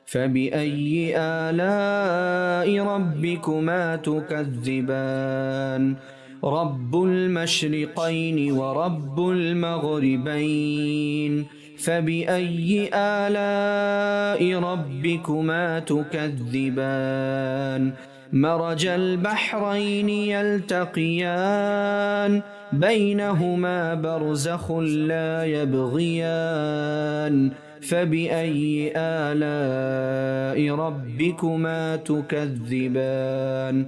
فبأي آلاء ربكما تكذبان رب المشرقين ورب المغربين فبأي آلاء ربكما تكذبان مرج البحرين يلتقيان بينهما برزخ لا يبغيان فبأي آلاء ربكما تكذبان